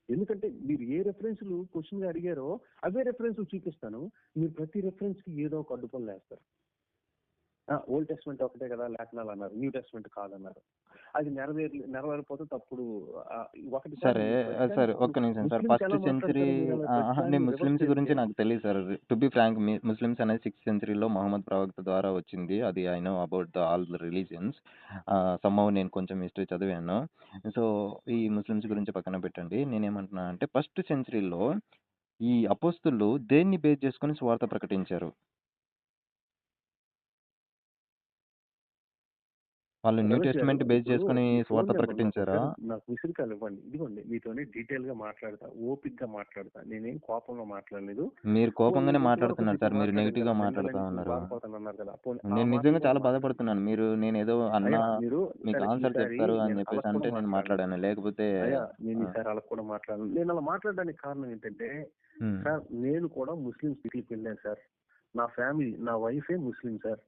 ఎందుకంటే మీరు ఏ రెఫరెన్స్లు క్వశ్చన్ గా అడిగారో అవే రెఫరెన్స్లు చూపిస్తాను. మీరు ప్రతి రెఫరెన్స్ కి ఏదో ఒక అడ్డుపనులు వేస్తారు. ఓల్డ్ టెస్ట్మెంట్ ఒకటే కదా లేఖనాలు అన్నారు, న్యూ టెస్ట్మెంట్ కాదన్నారు. అది నెరవేరిపోతే తప్పుడు ఒకటి. సరే సార్ ఒక్క నిమిషం సార్. ఫస్ట్ సెంచరీ ముస్లిమ్స్ గురించి నాకు తెలియదు sir. To be frank, Muslims అనేది 6th సెంచరీలో మహమ్మద్ ప్రవక్త ద్వారా వచ్చింది. అది I know about the all religions. Somehow నేను కొంచెం హిస్టరీ చదివాను. సో ఈ ముస్లిమ్స్ గురించి పక్కన పెట్టండి. నేనేమంటున్నా అంటే ఫస్ట్ సెంచరీలో ఈ అపోస్తలు దేన్ని బేస్ చేసుకొని సువార్త ప్రకటించారు? వాళ్ళు న్యూ బ్రదర్స్ గారు టెస్టమెంట్ బేస్ ఇప్పుడు చేసుకొని ఈ ఫోన్ సువార్త నెంబర్ నాకు ప్రకటించారా? ఒకసారి నాకు విసిరికాలు ఇవ్వండి. ఇదిగోండి మీతోనే డీటెయిల్ గా మాట్లాడతా, ఓపిక్ గా మాట్లాడతా. నేనేం కోపంలో మాట్లాడలేదు. మీరు పోనీ కోపంగానే ఇంతవరకు మాట్లాడుతున్నారు ఇప్పుడు సార్. మీరు మాట్లాడాను నెగెటివ్ కదా, గా మెంటల్ మాట్లాడుతా అని ఇప్పుడు ఉన్నారు. బాధపడతాను అన్నారు కదా, పోనీ ఆ నేను మాటలు నిజంగా కూడా చాలా మాట్లాడండి. బాధపడుతున్నాను. మీరు నేనేదో అన్నా అయ్యా మీరు మీకు సరే ఆన్సర్ ఈసారి చెప్తారు అని నేను చెప్పేసి అలా కూడా అంటే నేను మాట్లాడను. మాట్లాడాను. లేకపోతే అయ్యా నేను ఆ! ఈసారి అలా కూడా మాట్లాడను. నేను అలా మాట్లాడడానికి కారణం ఏంటంటే హ్మ్. సార్ నేను కూడా ముస్లిం సిటీకి వెళ్ళాను సార్. నా ఫ్యామిలీ, నా వైఫే ముస్లిం సార్.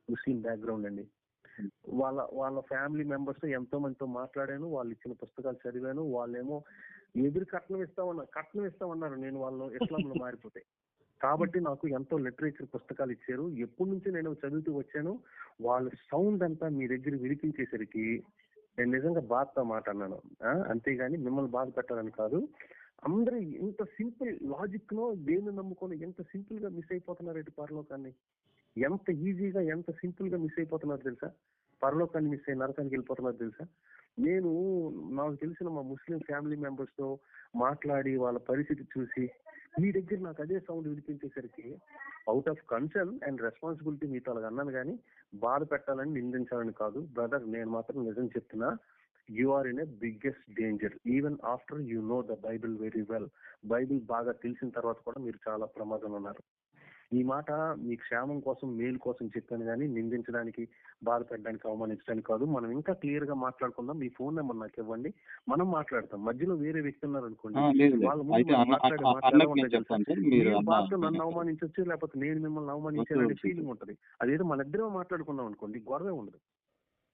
ముస్లిం బ్యాక్గ్రౌండ్ అండి. హ్మ్. వాళ్ళ వాళ్ళ ఫ్యామిలీ మెంబర్స్ ఎంతో మందితో మాట్లాడాను. వాళ్ళు ఇచ్చిన పుస్తకాలు చదివాను. వాళ్ళేమో ఎదురు కట్నం ఇస్తామన్నారు నేను వాళ్ళు ఇస్లాంలో మారిపోతే. కాబట్టి నాకు ఎంతో లిటరేచర్ పుస్తకాలు ఇచ్చారు. ఎప్పటి నుంచి నేను చదువుతూ వచ్చాను. వాళ్ళ సౌండ్ అంతా మీ దగ్గర వినిపించేసరికి నేను నిజంగా బాధతో మాట అన్నాను. అంతేగాని మిమ్మల్ని బాధ పెట్టాలని కాదు. అందరూ ఇంత సింపుల్ లాజిక్ నో దేన్ని నమ్ముకొని ఎంత సింపుల్ గా మిస్ అయిపోతున్నారు ఇటు పరలోకాన్ని. ఎంత ఈజీగా ఎంత సింపుల్ గా మిస్ అయిపోతున్నారు తెలుసా? పరలోకాన్ని మిస్ అయ్యి నరకానికి వెళ్ళిపోతున్నారు తెలుసా? నేను నాకు తెలిసిన మా ముస్లిం ఫ్యామిలీ మెంబర్స్ తో మాట్లాడి వాళ్ళ పరిస్థితి చూసి మీ దగ్గర నాకు అదే సౌండ్ వినిపించేసరికి out of concern and responsibility మీతో అలాగ అన్నాను కానీ బాధ పెట్టాలని నిందించాలని కాదు. బ్రదర్ నేను మాత్రం నిజం చెప్తున్నా, you are in a biggest danger even after you know the Bible very well. Bible బాగా తెలిసిన తర్వాత కూడా మీరు చాలా ప్రమాదంలో ఉన్నారు. ఈ మాట మీ క్షేమం కోసం మేలు కోసం చెప్పాను కానీ నిందించడానికి, బాధ పెట్టడానికి, అవమానించడానికి కాదు. మనం ఇంకా క్లియర్ గా మాట్లాడుకుందాం. మీ ఫోన్ నెంబర్ నాకు ఇవ్వండి, మనం మాట్లాడతాం. మధ్యలో వేరే వ్యక్తి ఉన్నారు అనుకోండి, లేదు లేదు. వాళ్ళ ముందు అయితే మనం అన్న మాట్లాడే మాటలు ఎలా అన్నకి నేను ఉంటాయి తెలుసా? చెప్తాను సార్. మీరు మీరు అన్న బాధతో నన్ను అవమానించవచ్చు, లేకపోతే నేను మిమ్మల్ని అవమానించాననే ఓకే ఫీలింగ్ ఉంటది. అదేదో మన ఇద్దరం మాట్లాడుకున్నాం అనుకోండి, గొడవే ఉండదు.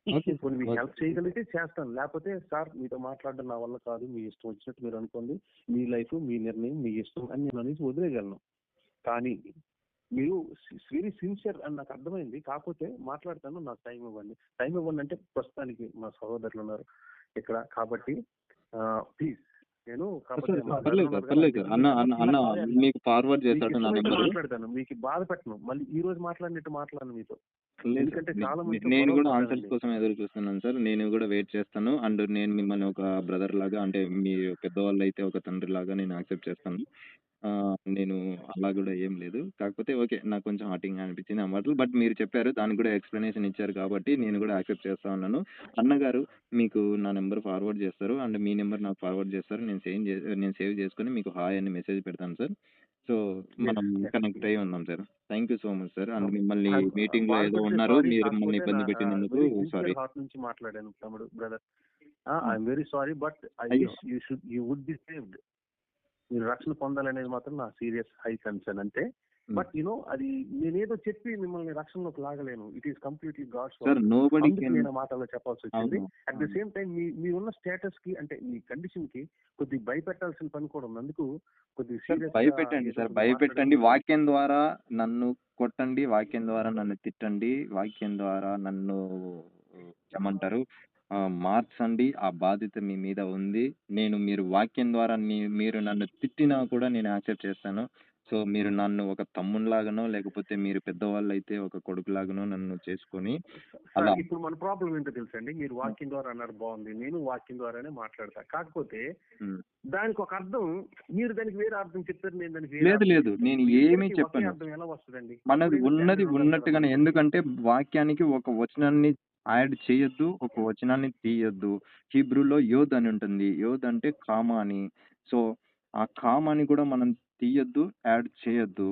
ఓకే కొన్ని మీకు ఓకే. హెల్ప్ చేయగలిగితే చేస్తాను, లేకపోతే సార్ మీతో మాట్లాడడం నా వల్ల కాదు, మీ ఇష్టం వచ్చినట్టు మీరు అనుకోండి, మీ లైఫ్ మీ నిర్ణయం మీ ఇష్టం అని నేను అనేసి వదిలేయగలను. కానీ మీరు వెరీ సిన్సియర్ అని నాకు అర్థమైంది. కాకపోతే మాట్లాడతాను, నాకు టైం ఇవ్వండి. టైం ఇవ్వండి అంటే ప్రస్తుతానికి మా సహోదరులు ఉన్నారు ఇక్కడ కాబట్టి ప్లీజ్. నేను కాబట్టి సార్ మా పర్లేదు బ్రదర్ సార్, ఉన్నారు కదా, పర్లేదు సార్. అన్న అన్న అన్న మీకు ఫార్వర్డ్ మీకు చేశాడు నా ఇష్టమైతే నెంబరు. మాట్లాడతాను, మీకు బాధ పెట్టను. మళ్ళీ ఈ రోజు మాట్లాడినట్టు మాట్లాడను మీతో, లేదు సార్. ఎందుకంటే చాలా మందితో నేను గొడవ కూడా ఆన్సర్స్ పడ్డానండి. కోసం ఎదురు చూస్తున్నాను సార్. నేను కూడా వెయిట్ చేస్తాను. అండ్ నేను మిమ్మల్ని ఒక బ్రదర్ లాగా, అంటే మీ పెద్దవాళ్ళు అయితే ఒక తండ్రి లాగా నేను యాక్సెప్ట్ చేస్తాను. నేను అలా కూడా ఏం లేదు. కాకపోతే ఓకే, నాకు కొంచెం హర్టింగ్ అనిపించింది ఆ మాటలు. బట్ మీరు చెప్పారు, దానికి కూడా ఎక్స్ప్లెనేషన్ ఇచ్చారు కాబట్టి నేను కూడా యాక్సెప్ట్ చేస్తా ఉన్నాను. అన్నగారు మీకు నా నెంబర్ ఫార్వర్డ్ చేస్తారు అండ్ మీ నెంబర్ నాకు ఫార్వర్డ్ చేస్తారు. నేను సేవ్ చేసుకొని మీకు హాయ్ అని మెసేజ్ పెడతాను సార్. సో మనం కనెక్ట్ అయ్యి ఉందాం sir. Thank you so much sir. And మిమ్మల్ని మీటింగ్ లో ఏదో బాధపడితే ఉన్నారు, సారీ, మీరు మిమ్మల్ని కాకపోతే నా ఇబ్బంది పెట్టినందుకు వెరీ సారీ. సిన్సియర్ హార్ట్ నుంచి మాట్లాడాను తమ్ముడు, brother. Hmm. I'm very sorry, but I అయ్యో! Wish you would be saved. మీరు రక్షణ పొందాలనేది మాత్రం నా సీరియస్ హై కన్సర్న్ అంతే. హ్మ్. బట్ అది నేనేదో చెప్పి మిమ్మల్ని రక్షణలోకి లాగలేను. It is completely God's sir work. Nobody అందుకు కెన్. నేను ఆ మాటల్లో చెప్పాల్సి వచ్చింది. అవును. అట్ ద సేమ్ టైం మీ ఉన్న స్టేటస్ కి, అంటే మీ కండిషన్ కి కొద్దిగా భయపెట్టాల్సిన పని కూడా ఉంది. అందుకు కొద్దిగా సార్ సీరియస్ గా భయపెట్టండి ఏదో సార్, ఒకటి భయపెట్టండి. మాట్లాడేసి వాక్యం ద్వారా నన్ను కొట్టండి, వాక్యం ద్వారా నన్ను తిట్టండి, వాక్యం ద్వారా నన్ను ఏమంటారు మార్చండి. ఆ బాధ్యత మీ మీద ఉంది. మీరు వాక్యం ద్వారా మీరు నన్ను తిట్టినా కూడా నేను యాక్సెప్ట్ చేస్తాను. సో మీరు నన్ను ఒక తమ్మునిలాగానో, లేకపోతే మీరు పెద్దవాళ్ళైతే ఒక కొడుకులాగానో నన్ను చేసుకొని సార్ అలా. ఇప్పుడు మన ప్రాబ్లం ఏంటో తెలుసండి. మీరు వాక్యం ద్వారా అన్నారు, బాగుంది, నేను వాక్యం ద్వారానే మాట్లాడతా. కాకపోతే హ్మ్. దానికి ఒక అర్థం, మీరు దానికి వేరే అర్థం చెప్తారు, నేను దానికి వేరే లేదు అర్థం లేదు, చెప్తాను. నేను మీ ఏమీ ఇద్దరికి ఒకే చెప్పను. అర్థం ఎలా వస్తుందండి? మనది అప్పుడు ఎందుకు ఉన్నది రెండు అర్థాలు ఉన్నట్టుగానే. మనకి? ఎందుకంటే వాక్యానికి ఒక వచనాన్ని యాడ్ చేయొద్దు, ఒక వచనాన్ని తీయొద్దు. హీబ్రూలో యోద్ అని ఉంటుంది. యోద్ అంటే కామ అని. సో ఆ కామాని కూడా మనం తీయొద్దు, యాడ్ చేయొద్దు.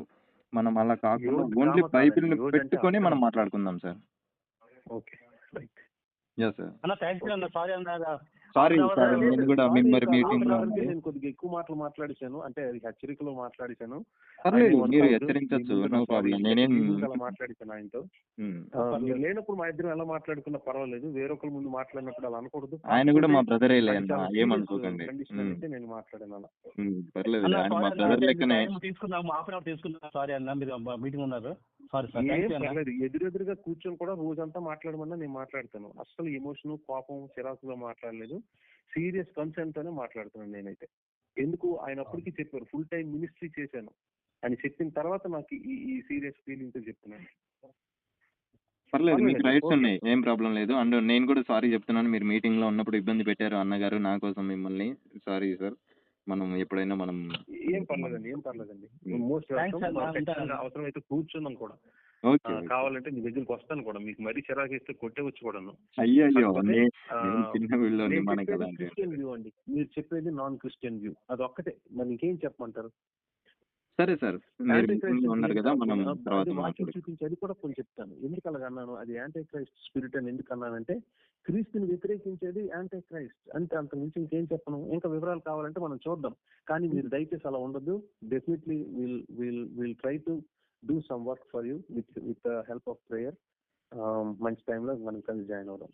మనం అలా కాకుండా యోధ్ ఓన్లీ కామ కాదండి, బైబిల్‌ని యోధ్ అంటే పెట్టుకొని మనం అక్షరం. మాట్లాడుకుందాం sir. Okay right. Yes sir. అన్న థ్యాంక్స్ అన్న, సారీ అన్న. సారీ సార్, లేదు, నేను కూడా సారీ మరి కాదు. మీటింగ్‌లో బ్రదర్కి ఉండి. నేను కొద్దిగా ఎక్కువ మాటలు మాట్లాడేశాను, అంటే అది హెచ్చరికలో మాట్లాడేశాను. ఆయన పర్లేదు, మీరు ఏమనుకోవద్దు. మీ హెచ్చరించొచ్చు. ముందు నో నా సారీ ప్రాబ్లమ్. చెప్పాను. నేనేం మీ ముందు అలా మాట్లాడిస్తాను ఆయనతో. హ్మ్. మీరు లేనప్పుడు మా ఇద్దరం ఎలా మాట్లాడుకున్నా పర్వాలేదు, వేరొకరి ముందు మాట్లాడినప్పుడు అలా అనకూడదు. ఆయన కూడా మా బ్రదరేలే అది అన్న, చాలా సీరియస్ ఏమనుకోకండి. కండిషన్ అయితే నేను మాట్లాడాను అలా. పర్లేదులే, అన్న ఆయన సారీ మా అన్న, బ్రదర్ అంటే లెక్కనే. టైం తీసుకున్నాము, హాఫ్ అన్ అవర్ తీసుకున్నాం. సారీ అన్న, మీరు మీటింగ్ ఉన్నారు. సారీ సార్, ఏం థ్యాంక్ యూ అన్న. పర్లేదు, ఎదురెదురుగా కూర్చొని కూడా రోజంతా మాట్లాడమన్నా నేను మాట్లాడతాను. అసలు ఎమోషన్, కోపం, చిరాకుగా మాట్లాడలేదు. సీరియస్ కన్సర్న్ తోనే మాట్లాడుతున్నాను నేనైతే. ఎందుకు ఆయన అప్పటికి చెప్పారు, ఫుల్ టైం మినిస్ట్రీ చేశాను అని చెప్పిన తర్వాత నాకు ఈ సీరియస్ ఫీలింగ్ తో చెప్తున్నాను. పర్లేదు, మీకు రైట్స్ ఓకే. ఉన్నాయి, ఏం ప్రాబ్లం లేదు. అండ్ నేను కూడా సారీ చెప్తున్నాను. మీరు మీటింగ్ లో ఉన్నప్పుడు ఇబ్బంది పెట్టారు అన్నగారు, నా కోసం మిమ్మల్ని. Sorry sir. మనం ఎప్పుడైనా మనం ఏం పర్లేదండి ఉమ్. Most thanks welcome. అన్న, ఖచ్చితంగా ఉంటాను. అవసరమైతే కూర్చుందాం కూడా. ఓకే కావాలంటే మీ దగ్గరికి వస్తాను కూడా, మీకు మరీ చిరాకు ఇస్తే కొట్టేవచ్చు కూడాను. అయ్యో కాకపోతే నేను చిన్న వీళ్ళని నేను మనకి చెప్పేది అలాంటివి క్రిస్టియన్ వ్యూ అండి, మీరు చెప్పేది నాన్ క్రిస్టియన్ వ్యూ, అదొక్కటే. మరి ఇంకేం చెప్పమంటారు? సరే సార్, మీరు యాంటీ మీటింగ్లో క్రైస్ట్ ఉన్నారు కదా, మనం అది తర్వాత వాక్యం మాట్లాడుకుందాం. చూపించి అది కూడా కొంచెం చెప్తాను. ఎందుకు అలాగ అన్నాను, అది యాంటీ క్రైస్ట్ స్పిరిట్ అని ఎందుకు అన్నానంటే, క్రీస్తుని వ్యతిరేకించేది యాంటీ క్రైస్ట్ అంటే, అంత మించి ఇంకేం చెప్పను. ఇంకా వివరాలు కావాలంటే మనం చూద్దాం. కానీ మీరు దయచేసి అలా ఉండదు. Definitely will try to do some work for you with the help of prayer. మంచి టైంలో మనం కలిసి జాయిన్ అవుదాం.